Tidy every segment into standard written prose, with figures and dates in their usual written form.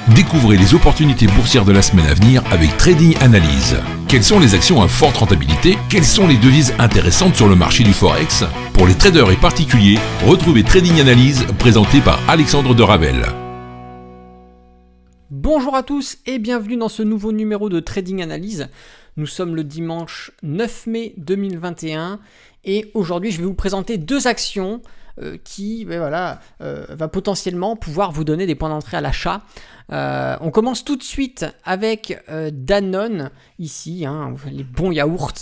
Découvrez les opportunités boursières de la semaine à venir avec Trading Analyse. Quelles sont les actions à forte rentabilité? Quelles sont les devises intéressantes sur le marché du Forex? Pour les traders et particuliers, retrouvez Trading Analyse présenté par Alexandre de Ravel. Bonjour à tous et bienvenue dans ce nouveau numéro de Trading Analyse. Nous sommes le dimanche 9 mai 2021 et aujourd'hui je vais vous présenter deux actions qui va potentiellement pouvoir vous donner des points d'entrée à l'achat. On commence tout de suite avec Danone, ici, les bons yaourts,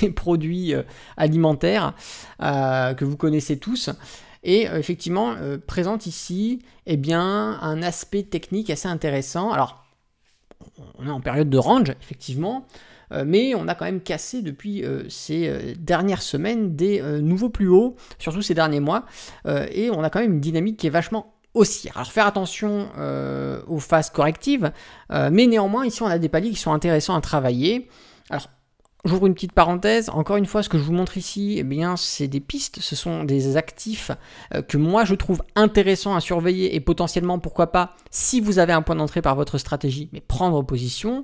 les produits alimentaires que vous connaissez tous. Et effectivement, présente ici un aspect technique assez intéressant. Alors, on est en période de range, effectivement, mais on a quand même cassé depuis ces dernières semaines des nouveaux plus hauts, surtout ces derniers mois, et on a quand même une dynamique qui est vachement haussière. Alors faire attention aux phases correctives, mais néanmoins ici on a des paliers qui sont intéressants à travailler. Alors j'ouvre une petite parenthèse, encore une fois ce que je vous montre ici, c'est des pistes, ce sont des actifs que moi je trouve intéressants à surveiller et potentiellement pourquoi pas, si vous avez un point d'entrée par votre stratégie, mais prendre position,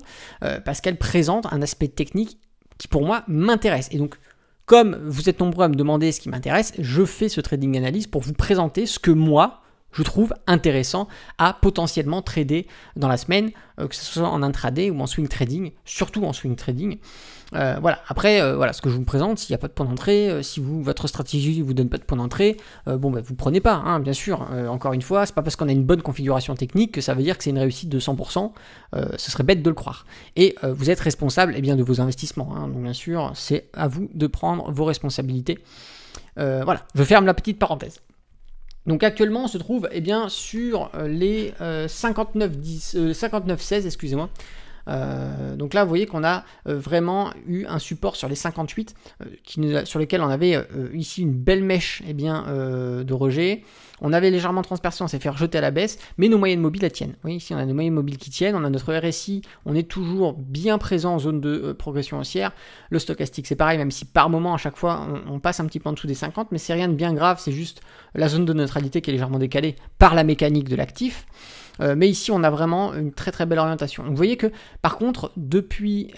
parce qu'elles présentent un aspect technique qui pour moi m'intéresse. Et donc comme vous êtes nombreux à me demander ce qui m'intéresse, je fais ce trading analyse pour vous présenter ce que moi je trouve intéressant à potentiellement trader dans la semaine, que ce soit en intraday ou en swing trading, surtout en swing trading. Après, ce que je vous présente, s'il n'y a pas de point d'entrée, si votre stratégie ne vous donne pas de point d'entrée, vous ne prenez pas, bien sûr. Encore une fois, c'est pas parce qu'on a une bonne configuration technique que ça veut dire que c'est une réussite de 100%, ce serait bête de le croire. Et vous êtes responsable de vos investissements, donc bien sûr, c'est à vous de prendre vos responsabilités. Je ferme la petite parenthèse. Donc actuellement on se trouve sur les 59,16, excusez-moi. Donc là vous voyez qu'on a vraiment eu un support sur les 58 sur lesquels on avait ici une belle mèche de rejet. On avait légèrement transpercé, on s'est fait rejeter à la baisse, mais nos moyennes mobiles elles tiennent. Vous voyez ici on a nos moyennes mobiles qui tiennent, on a notre RSI, on est toujours bien présent en zone de progression haussière. Le stochastique c'est pareil, même si par moment à chaque fois on passe un petit peu en dessous des 50, mais c'est rien de bien grave, c'est juste la zone de neutralité qui est légèrement décalée par la mécanique de l'actif. Mais ici on a vraiment une très très belle orientation. Donc vous voyez que par contre depuis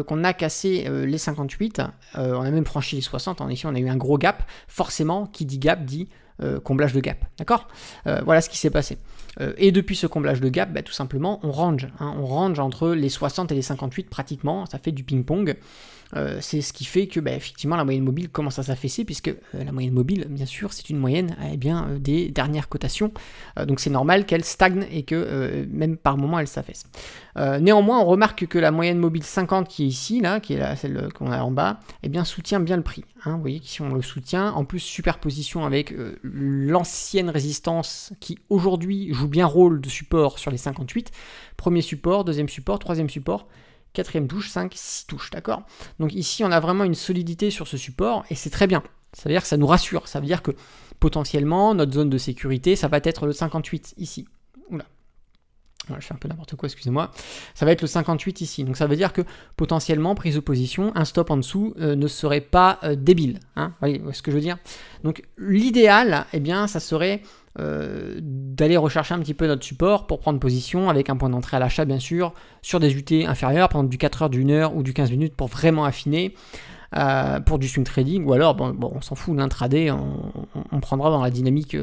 qu'on a cassé les 58, on a même franchi les 60, ici on a eu un gros gap, forcément qui dit gap dit comblage de gap, d'accord. Voilà ce qui s'est passé. Et depuis ce comblage de gap, tout simplement on range, on range entre les 60 et les 58 pratiquement, ça fait du ping-pong. C'est ce qui fait que effectivement la moyenne mobile commence à s'affaisser puisque la moyenne mobile bien sûr c'est une moyenne des dernières cotations, donc c'est normal qu'elle stagne et que même par moment elle s'affaisse. Néanmoins on remarque que la moyenne mobile 50 qui est ici, là, qui est celle qu'on a en bas, soutient bien le prix, vous voyez qu'ici on le soutient, en plus superposition avec l'ancienne résistance qui aujourd'hui joue bien rôle de support sur les 58, premier support, deuxième support, troisième support, quatrième touche, 5, 6 touches, d'accord. Donc ici, on a vraiment une solidité sur ce support et c'est très bien. Ça veut dire que ça nous rassure. Ça veut dire que potentiellement, notre zone de sécurité, ça va être le 58 ici. Oula. Voilà, je fais un peu n'importe quoi, excusez-moi. Ça va être le 58 ici. Donc ça veut dire que potentiellement, prise de position, un stop en dessous ne serait pas débile. Vous voyez ce que je veux dire? Donc l'idéal, ça serait d'aller rechercher un petit peu notre support pour prendre position avec un point d'entrée à l'achat bien sûr sur des UT inférieurs, prendre du 4 heures, du 1 heure ou du 15 minutes pour vraiment affiner pour du swing trading, ou alors on s'en fout, l'intraday on prendra dans la dynamique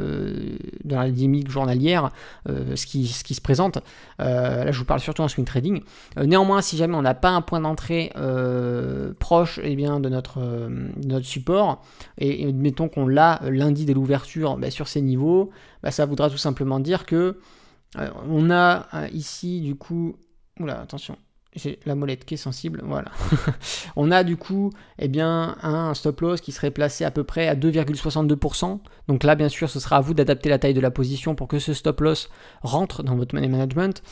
journalière ce qui se présente. Là je vous parle surtout en swing trading. Néanmoins si jamais on n'a pas un point d'entrée proche de notre support, et admettons qu'on l'a lundi de l'ouverture sur ces niveaux, ça voudra tout simplement dire que on a ici du coup, oula attention, j'ai la molette qui est sensible, voilà. On a du coup un stop loss qui serait placé à peu près à 2,62%. Donc là, bien sûr, ce sera à vous d'adapter la taille de la position pour que ce stop loss rentre dans votre money management.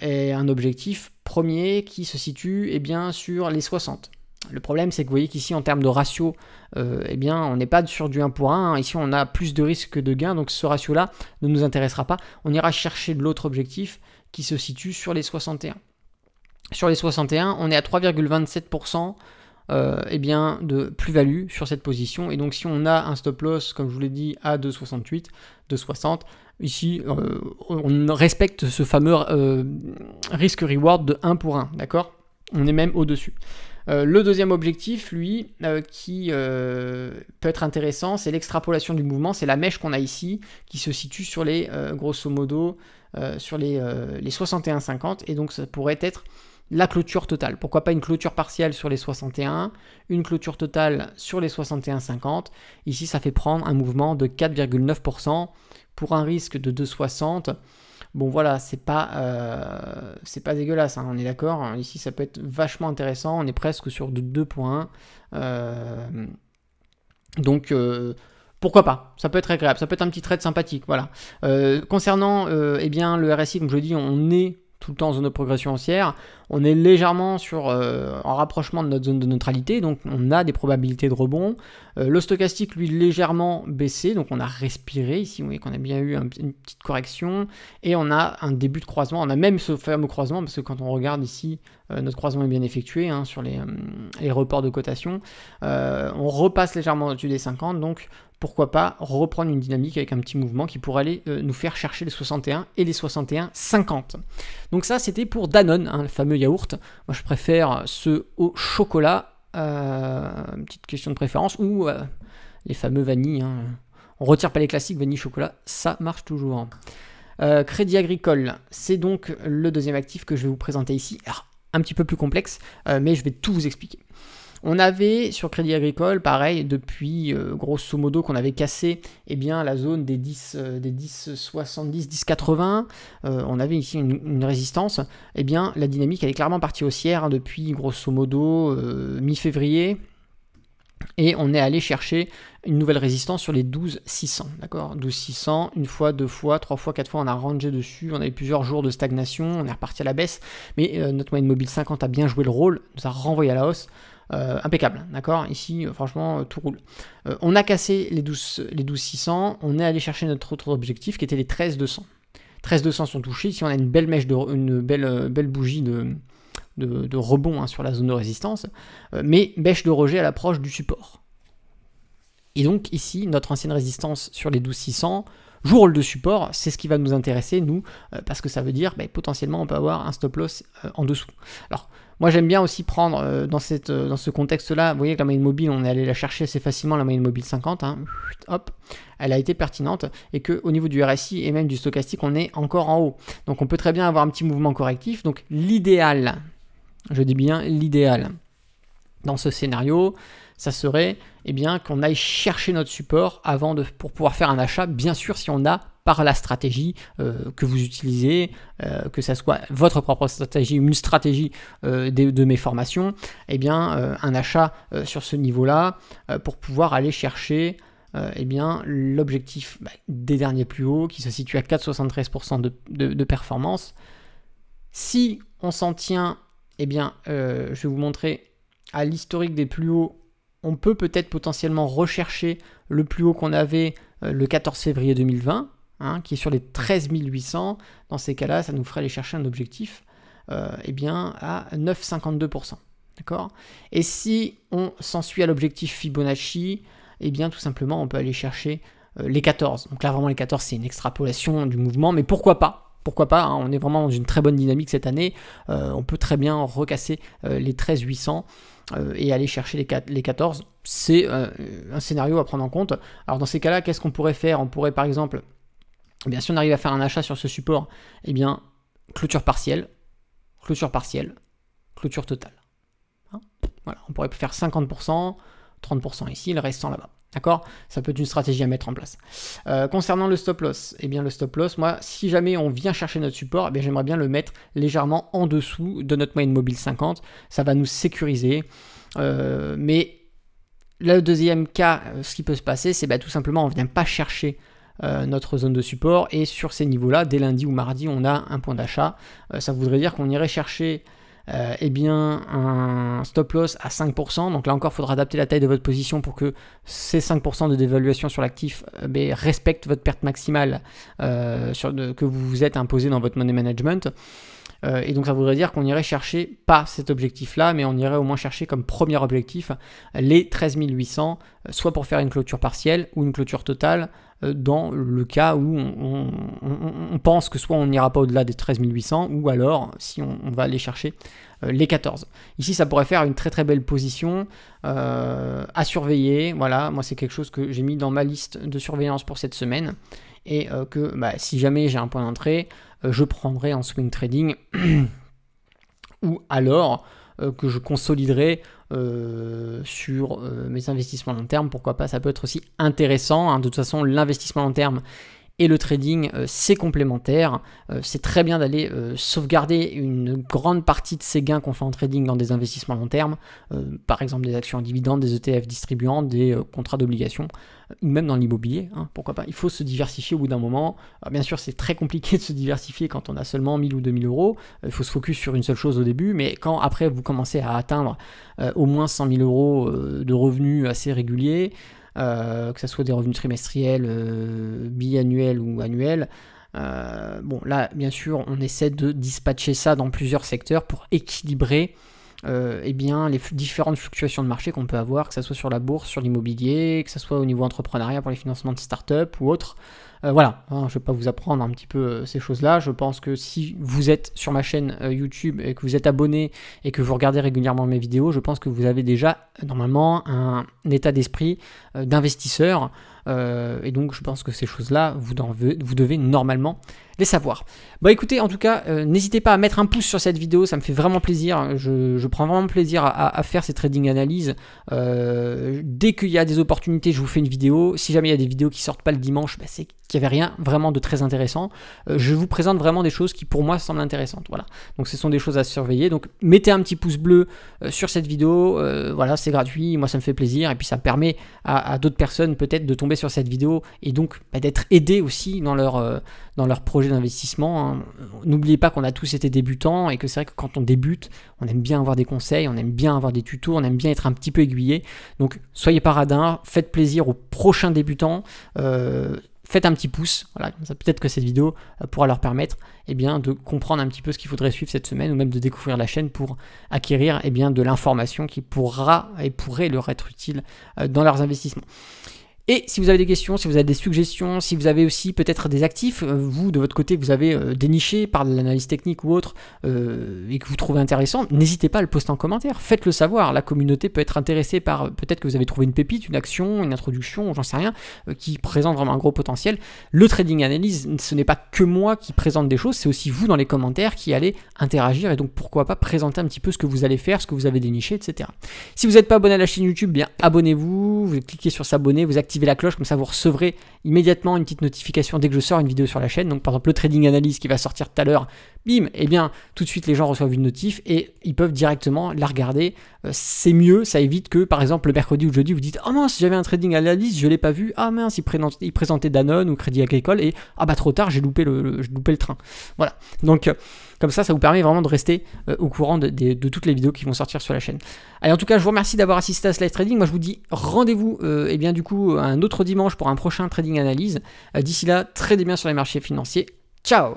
Et un objectif premier qui se situe sur les 60. Le problème, c'est que vous voyez qu'ici, en termes de ratio, on n'est pas sur du 1 pour 1. Ici, on a plus de risques que de gains. Donc ce ratio-là ne nous intéressera pas. On ira chercher de l'autre objectif qui se situe sur les 61. Sur les 61, on est à 3,27% de plus-value sur cette position. Et donc si on a un stop loss, comme je vous l'ai dit, à 2,68, 2,60, Ici, on respecte ce fameux risque-reward de 1 pour 1, d'accord? On est même au-dessus. Le deuxième objectif, lui, qui peut être intéressant, c'est l'extrapolation du mouvement. C'est la mèche qu'on a ici, qui se situe sur les, grosso modo, sur les 61,50. Et donc, ça pourrait être la clôture totale. Pourquoi pas une clôture partielle sur les 61, une clôture totale sur les 61,50. Ici, ça fait prendre un mouvement de 4,9% pour un risque de 2,60. Bon voilà, c'est pas dégueulasse, hein, on est d'accord. Ici, ça peut être vachement intéressant. On est presque sur de 2,1. Donc, pourquoi pas? Ça peut être agréable. Ça peut être un petit trade sympathique. Voilà. Concernant eh bien, le RSI, comme je le dis, on est tout le temps en zone de progression haussière. On est légèrement en rapprochement de notre zone de neutralité, donc on a des probabilités de rebond. Le stochastique, lui, légèrement baissé, donc on a respiré ici, vous voyez qu'on a bien eu une petite correction, et on a un début de croisement. On a même ce fameux croisement, parce que quand on regarde ici, notre croisement est bien effectué hein, sur les reports de cotation. On repasse légèrement au-dessus des 50, donc pourquoi pas reprendre une dynamique avec un petit mouvement qui pourrait aller nous faire chercher les 61 et les 61,50. Donc ça, c'était pour Danone, hein, le fameux yaourt. Moi, je préfère ceux au chocolat, une petite question de préférence, ou les fameux vanilles. Hein. On retire pas les classiques, vanille, chocolat, ça marche toujours. Crédit Agricole, c'est donc le deuxième actif que je vais vous présenter ici. Alors, un petit peu plus complexe, mais je vais tout vous expliquer. On avait sur Crédit Agricole, pareil, depuis grosso modo qu'on avait cassé eh bien, la zone des 10,70, 10,80. On avait ici une résistance. Eh bien, la dynamique, elle est clairement partie haussière hein, depuis grosso modo mi-février. Et on est allé chercher une nouvelle résistance sur les 12,600. D'accord, 12,600, une fois, deux fois, trois fois, quatre fois, on a rangé dessus. On a eu plusieurs jours de stagnation, on est reparti à la baisse. Mais notre moyenne mobile 50 a bien joué le rôle, nous a renvoyé à la hausse. Impeccable, d'accord. Ici, franchement, tout roule. On a cassé les 12,600. On est allé chercher notre autre objectif qui était les 13,200. 13,200 sont touchés. Ici, on a une belle mèche, une belle bougie de rebond hein, sur la zone de résistance, mais mèche de rejet à l'approche du support. Et donc, ici, notre ancienne résistance sur les 12,600 joue rôle de support. C'est ce qui va nous intéresser, nous, parce que ça veut dire potentiellement, on peut avoir un stop loss en dessous. Alors, moi, j'aime bien aussi prendre dans ce contexte-là, vous voyez que la moyenne mobile, on est allé la chercher assez facilement, la moyenne mobile 50, hein, hop, elle a été pertinente, et qu'au niveau du RSI et même du stochastique, on est encore en haut. Donc, on peut très bien avoir un petit mouvement correctif. Donc, l'idéal, je dis bien l'idéal, dans ce scénario, ça serait bien qu'on aille chercher notre support pour pouvoir faire un achat, bien sûr, si on a par la stratégie que vous utilisez, que ça soit votre propre stratégie ou une stratégie de mes formations, un achat sur ce niveau-là pour pouvoir aller chercher l'objectif des derniers plus hauts qui se situe à 4,73% de performance. Si on s'en tient, je vais vous montrer à l'historique des plus hauts. On peut peut-être potentiellement rechercher le plus haut qu'on avait le 14 février 2020, hein, qui est sur les 13 800. Dans ces cas-là, ça nous ferait aller chercher un objectif à 9,52%. D'accord ? Et si on s'en suit à l'objectif Fibonacci, tout simplement, on peut aller chercher les 14. Donc là, vraiment, les 14, c'est une extrapolation du mouvement, mais pourquoi pas ? Pourquoi pas, hein, on est vraiment dans une très bonne dynamique cette année. On peut très bien recasser les 13 800 et aller chercher les 14. C'est un scénario à prendre en compte. Alors dans ces cas-là, qu'est-ce qu'on pourrait faire ? On pourrait par exemple, si on arrive à faire un achat sur ce support, clôture partielle, clôture totale. Hein, voilà, on pourrait faire 50%, 30% ici, le restant là-bas. D'accord ? Ça peut être une stratégie à mettre en place. Concernant le stop loss, le stop loss, moi, si jamais on vient chercher notre support, j'aimerais bien le mettre légèrement en dessous de notre moyenne mobile 50. Ça va nous sécuriser. Mais le deuxième cas, ce qui peut se passer, c'est tout simplement on ne vient pas chercher notre zone de support. Et sur ces niveaux-là, dès lundi ou mardi, on a un point d'achat. Ça voudrait dire qu'on irait chercher un stop loss à 5%. Donc là encore, il faudra adapter la taille de votre position pour que ces 5% de dévaluation sur l'actif respectent votre perte maximale que vous vous êtes imposé dans votre money management. Et donc ça voudrait dire qu'on irait chercher pas cet objectif-là, mais on irait au moins chercher comme premier objectif les 13 800, soit pour faire une clôture partielle ou une clôture totale dans le cas où on pense que soit on n'ira pas au-delà des 13 800 ou alors si on va aller chercher les 14. Ici, ça pourrait faire une très très belle position à surveiller. Voilà, moi c'est quelque chose que j'ai mis dans ma liste de surveillance pour cette semaine et que si jamais j'ai un point d'entrée, je prendrai en swing trading ou alors que je consoliderai sur mes investissements long terme. Pourquoi pas, ça peut être aussi intéressant, hein. De toute façon, l'investissement long terme et le trading, c'est complémentaire. C'est très bien d'aller sauvegarder une grande partie de ces gains qu'on fait en trading dans des investissements long terme, par exemple des actions à dividendes, des ETF distribuants, des contrats d'obligation, ou même dans l'immobilier, hein, pourquoi pas. Il faut se diversifier au bout d'un moment. Bien sûr, c'est très compliqué de se diversifier quand on a seulement 1000 ou 2000 euros. Il faut se focus sur une seule chose au début, mais quand après vous commencez à atteindre au moins 100 000 euros de revenus assez réguliers, que ce soit des revenus trimestriels, biannuels ou annuels. Bon, là, bien sûr, on essaie de dispatcher ça dans plusieurs secteurs pour équilibrer les différentes fluctuations de marché qu'on peut avoir, que ce soit sur la bourse, sur l'immobilier, que ce soit au niveau entrepreneuriat pour les financements de start-up ou autres. Voilà, hein, je ne vais pas vous apprendre un petit peu ces choses-là. Je pense que si vous êtes sur ma chaîne YouTube et que vous êtes abonné et que vous regardez régulièrement mes vidéos, je pense que vous avez déjà normalement un état d'esprit d'investisseur. Et donc je pense que ces choses-là, vous devez normalement les savoir. Bon écoutez, en tout cas, n'hésitez pas à mettre un pouce sur cette vidéo, ça me fait vraiment plaisir. Je prends vraiment plaisir à faire ces trading analyses. Dès qu'il y a des opportunités, je vous fais une vidéo. Si jamais il y a des vidéos qui sortent pas le dimanche, c'est qu'il n'y avait rien vraiment de très intéressant. Je vous présente vraiment des choses qui pour moi semblent intéressantes. Voilà. Donc ce sont des choses à surveiller. Donc mettez un petit pouce bleu sur cette vidéo. Voilà, c'est gratuit. Moi ça me fait plaisir et puis ça permet à d'autres personnes peut-être de tomber sur cette vidéo et donc d'être aidés aussi dans leur projet d'investissement, hein. N'oubliez pas qu'on a tous été débutants et que c'est vrai que quand on débute, on aime bien avoir des conseils, on aime bien avoir des tutos, on aime bien être un petit peu aiguillé. Donc soyez pas radins, faites plaisir aux prochains débutants, faites un petit pouce, voilà, peut-être que cette vidéo pourra leur permettre de comprendre un petit peu ce qu'il faudrait suivre cette semaine ou même de découvrir la chaîne pour acquérir de l'information qui pourrait leur être utile dans leurs investissements. Et si vous avez des questions, si vous avez des suggestions, si vous avez aussi peut-être des actifs, vous de votre côté vous avez déniché par de l'analyse technique ou autre et que vous trouvez intéressant, n'hésitez pas à le poster en commentaire, faites-le savoir, la communauté peut être intéressée par, peut-être que vous avez trouvé une pépite, une action, une introduction, j'en sais rien, qui présente vraiment un gros potentiel. Le trading analyse, ce n'est pas que moi qui présente des choses, c'est aussi vous dans les commentaires qui allez interagir et donc pourquoi pas présenter un petit peu ce que vous allez faire, ce que vous avez déniché, etc. Si vous n'êtes pas abonné à la chaîne YouTube, bien abonnez-vous, vous cliquez sur s'abonner, vous activez la cloche, comme ça vous recevrez immédiatement une petite notification dès que je sors une vidéo sur la chaîne. Donc par exemple le trading analyse qui va sortir tout à l'heure, bim, tout de suite les gens reçoivent une notif et ils peuvent directement la regarder. C'est mieux, ça évite que par exemple le mercredi ou le jeudi vous dites « Ah mince, j'avais un trading analyse, je l'ai pas vu, ah mince, il présentait Danone ou Crédit Agricole et ah bah trop tard, j'ai loupé le train. » Voilà, donc comme ça vous permet vraiment de rester au courant de toutes les vidéos qui vont sortir sur la chaîne. Allez, en tout cas, je vous remercie d'avoir assisté à ce live trading. Moi, je vous dis rendez-vous du coup un autre dimanche pour un prochain trading analyse. D'ici là, tradez bien sur les marchés financiers. Ciao!